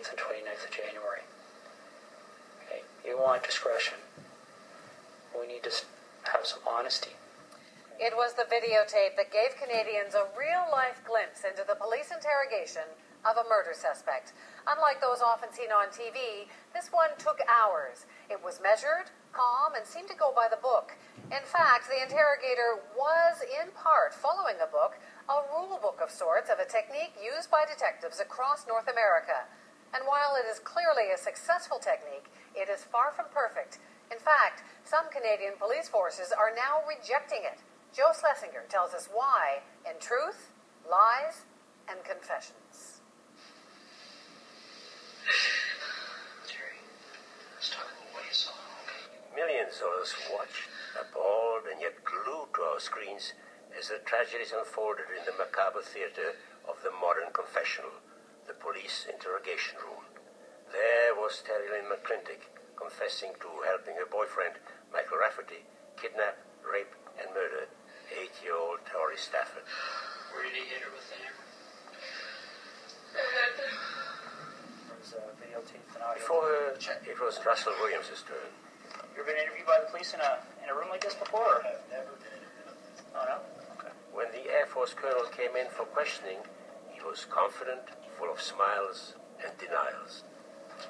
28th and 29th of January. Okay, you want discretion. We need to have some honesty. It was the videotape that gave Canadians a real-life glimpse into the police interrogation of a murder suspect. Unlike those often seen on TV, this one took hours. It was measured, calm, and seemed to go by the book. In fact, the interrogator was, in part, following a book, a rule book of sorts of a technique used by detectives across North America. And while it is clearly a successful technique, it is far from perfect. In fact, some Canadian police forces are now rejecting it. Joe Schlesinger tells us why in Truth, Lies, and Confessions. Jerry, let's talk about what you saw, okay? Millions of us watched, appalled and yet glued to our screens as the tragedies unfolded in the macabre theater of the modern confessional, the police interrogation room. There was Terry Lynn McClintic confessing to helping her boyfriend, Michael Rafferty, kidnap, rape, and murder 8-year-old Tori Stafford. Where did he hit her with the hammer? There's videotape and audio. Before her, it was Russell Williams' turn. You ever been interviewed by the police in a room like this before? I've never been interviewed like this. Oh, no? Okay. When the Air Force colonel came in for questioning, he was confident, full of smiles and denials.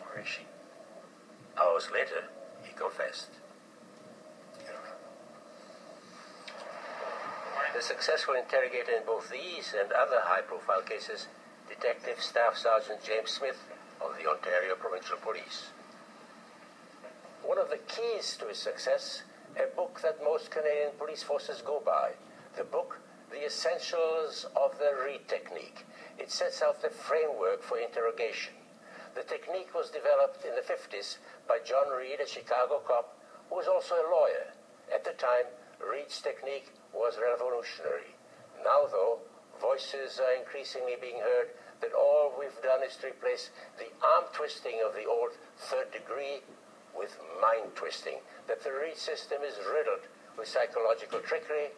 Where is she? Hours later, he confessed. The successful interrogator in both these and other high-profile cases, Detective Staff Sergeant James Smith of the Ontario Provincial Police. One of the keys to his success, a book that most Canadian police forces go by. The book, The Essentials of the Reid Technique. It sets out the framework for interrogation. The technique was developed in the 50s by John Reid, a Chicago cop who was also a lawyer. At the time, Reid's technique was revolutionary. Now, though, voices are increasingly being heard that all we've done is to replace the arm twisting of the old third degree with mind twisting, that the Reid system is riddled with psychological trickery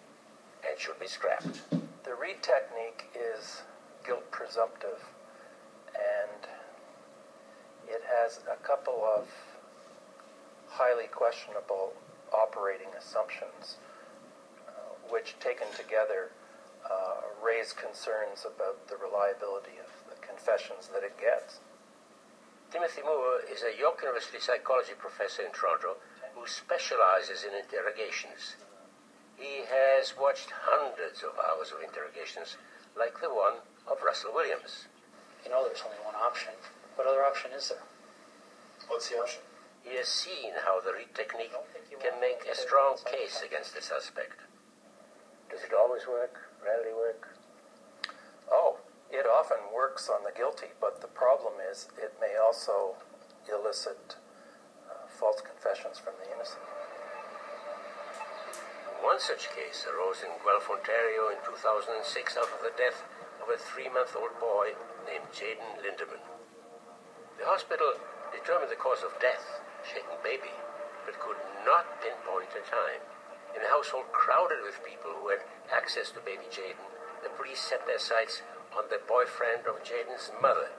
and should be scrapped. The Reid technique is guilt presumptive, and it has a couple of highly questionable operating assumptions, which taken together raise concerns about the reliability of the confessions that it gets. Timothy Moore is a York University psychology professor in Toronto who specializes in interrogations. He has watched hundreds of hours of interrogations, like the one of Russell Williams. You know there's only one option. What other option is there? What's the option? He has seen how the Reid technique can make a strong case against the suspect. Does it always work? Rarely work? Oh, it often works on the guilty, but the problem is it may also elicit false confessions from the innocent. One such case arose in Guelph, Ontario in 2006 out of the death of a 3-month-old boy named Jaden Lindeman. The hospital determined the cause of death, shaken baby, but could not pinpoint a time. In a household crowded with people who had access to baby Jaden, the police set their sights on the boyfriend of Jaden's mother,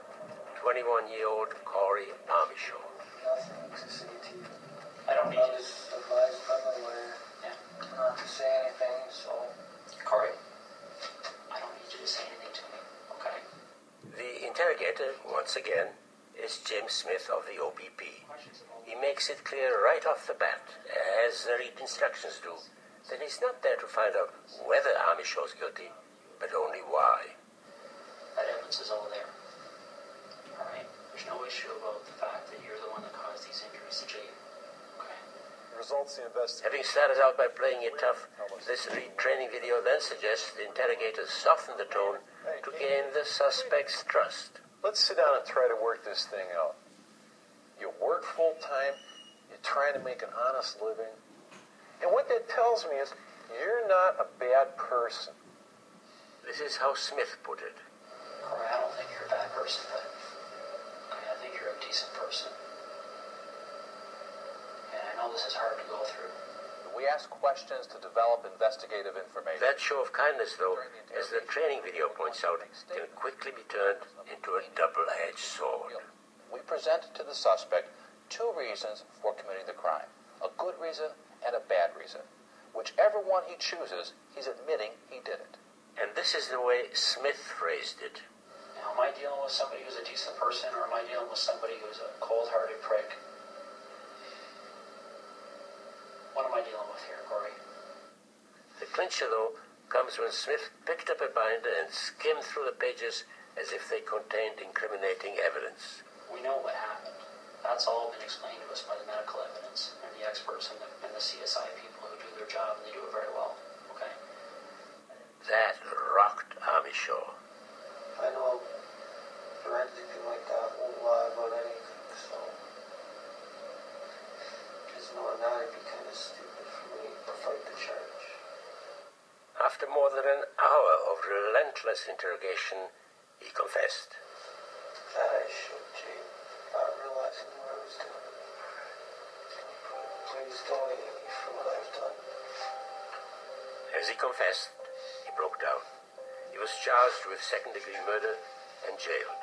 21-year-old Corey Armishaw. Nothing to say to you. I don't need I you. was advised by my lawyer not to say anything, so... Corey, I don't need you to say anything to me, okay? The interrogator, once again, is James Smith of the OPP. He makes it clear right off the bat, as the Reid instructions do, that he's not there to find out whether Armishaw's guilty, but only why. That evidence is all there. All right? There's no issue about the fact that you're the one that caused these injuries to Jaden. Okay? Results the investigation. Having started out by playing it tough, this Reid training video then suggests the interrogators soften the tone to gain the suspect's trust. Let's sit down and try to work this thing out. You work full-time, you're trying to make an honest living, and what that tells me is you're not a bad person. This is how Smith put it. Corey, I don't think you're a bad person, but I think you're a decent person. And I know this is hard to go through. We ask questions to develop investigative information. That show of kindness, though, as the training video points out, can quickly be turned into a double-edged sword. we presented to the suspect two reasons for committing the crime, a good reason and a bad reason. Whichever one he chooses, he's admitting he did it. And this is the way Smith phrased it. Now, am I dealing with somebody who's a decent person, or am I dealing with somebody who's a cold-hearted prick? What am I dealing with here, Corey? The clincher, though, comes when Smith picked up a binder and skimmed through the pages as if they contained incriminating evidence. We know what happened. That's all been explained to us by the medical evidence and the experts and the CSI people who do their job, and they do it very well. Okay? That rocked Amishaw. I know forensic and like that won't lie about anything, so just knowing that it'd be kind of stupid for me to fight the charge. After more than an hour of relentless interrogation, he confessed. That I should, Jane, not realizing what I was doing. Please don't hate me for what I've done. As he confessed, he broke down. He was charged with second-degree murder and jailed.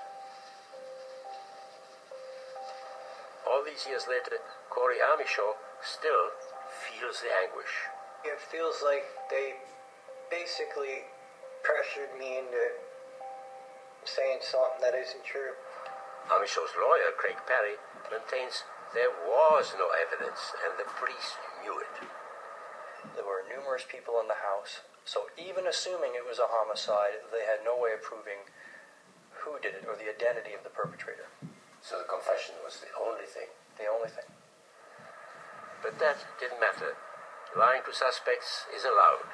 All these years later, Corey Amishaw still feels the anguish. It feels like they basically pressured me into saying something that isn't true. Amishaw's lawyer, Craig Parry, maintains there was no evidence and the police knew it. There were numerous people in the house, so even assuming it was a homicide, they had no way of proving who did it or the identity of the perpetrator. So the confession was the only thing. The only thing. But that didn't matter. Lying to suspects is allowed,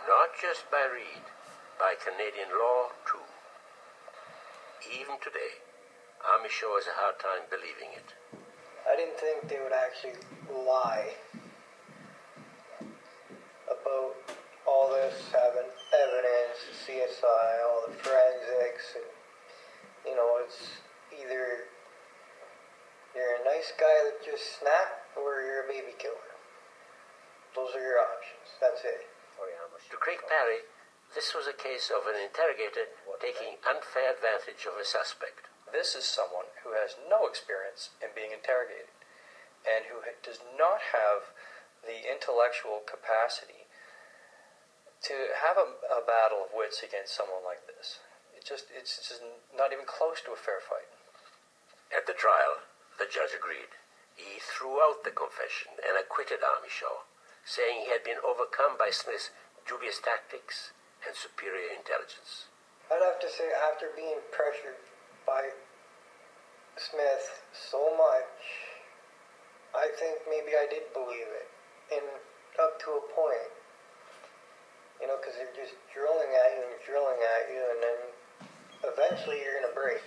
not just by Reed, by Canadian law too. Even today, Amishaw has a hard time believing it. I didn't think they would actually lie about all this, having evidence, CSI, all the forensics, and, you know, it's either you're a nice guy that just snapped, or you're a baby killer. Those are your options. That's it. To Craig Parry, this was a case of an interrogator taking unfair advantage of a suspect. This is someone who has no experience in being interrogated and who does not have the intellectual capacity to have a battle of wits against someone like this. It's just not even close to a fair fight. At the trial, the judge agreed. He threw out the confession and acquitted Amishaw, saying he had been overcome by Smith's dubious tactics and superior intelligence. I'd have to say, after being pressured by Smith so much, I think maybe I did believe it. And up to a point. You know, because they're just drilling at you, and then eventually you're going to break.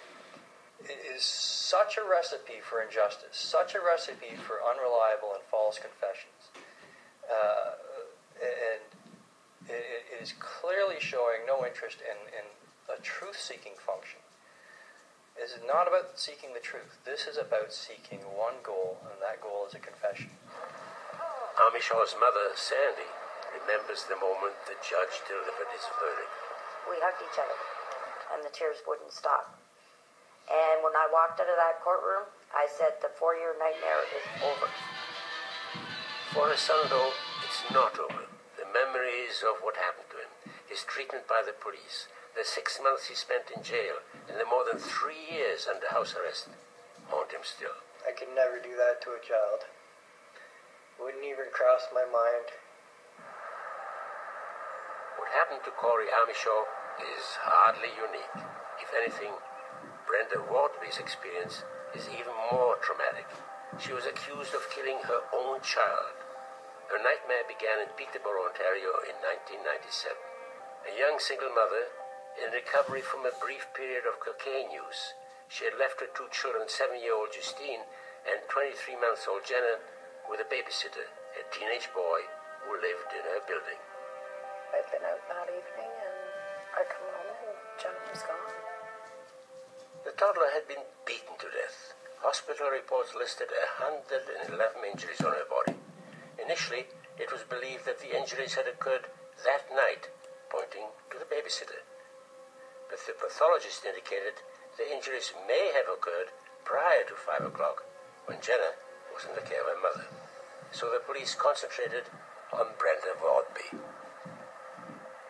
It is such a recipe for injustice, such a recipe for unreliable and false confessions. And it is clearly showing no interest in a truth-seeking function. This is not about seeking the truth. This is about seeking one goal, and that goal is a confession. Amishaw's mother, Sandy, remembers the moment the judge delivered his verdict. We hugged each other, and the tears wouldn't stop. And when I walked out of that courtroom, I said the 4-year nightmare is over. For her son, though, it's not over. The memories of what happened to him, his treatment by the police, the 6 months he spent in jail, and the more than 3 years under house arrest haunt him still. I could never do that to a child. Wouldn't even cross my mind. What happened to Corey Amishaw is hardly unique. If anything, Brenda Wardley's experience is even more traumatic. She was accused of killing her own child. Her nightmare began in Peterborough, Ontario in 1997. A young single mother in recovery from a brief period of cocaine use. She had left her 2 children, 7-year-old Justine and 23-month-old Jenna, with a babysitter, a teenage boy who lived in her building. I'd been out that evening and I come home and Jenna was gone. The toddler had been beaten to death. Hospital reports listed 111 injuries on her body. Initially, it was believed that the injuries had occurred that night, pointing to the babysitter. But the pathologist indicated the injuries may have occurred prior to 5 o'clock, when Jenna was in the care of her mother. So the police concentrated on Brenda Wadby.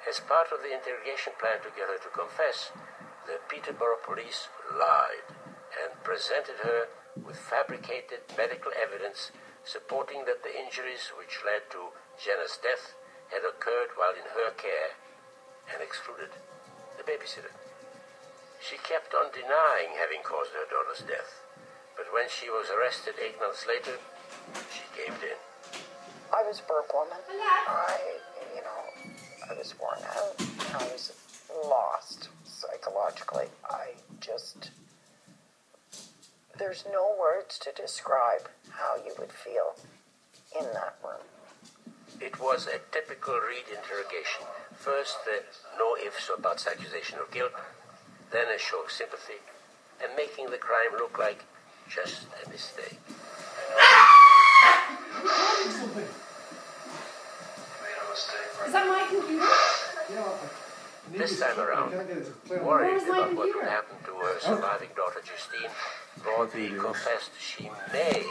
As part of the interrogation plan to get her to confess, the Peterborough police lied and presented her with fabricated medical evidence supporting that the injuries which led to Jenna's death had occurred while in her care and excluded the babysitter. She kept on denying having caused her daughter's death, but when she was arrested 8 months later, she caved in. I was a broke woman. I was worn out. I was lost psychologically. There's no words to describe how you would feel in that room. It was a typical Reid interrogation. First, the no ifs or buts accusation of guilt, then a show of sympathy, and making the crime look like just a mistake. Is that my computer? This time around, worried about what would happen to her surviving daughter Justine, Wadby confessed she may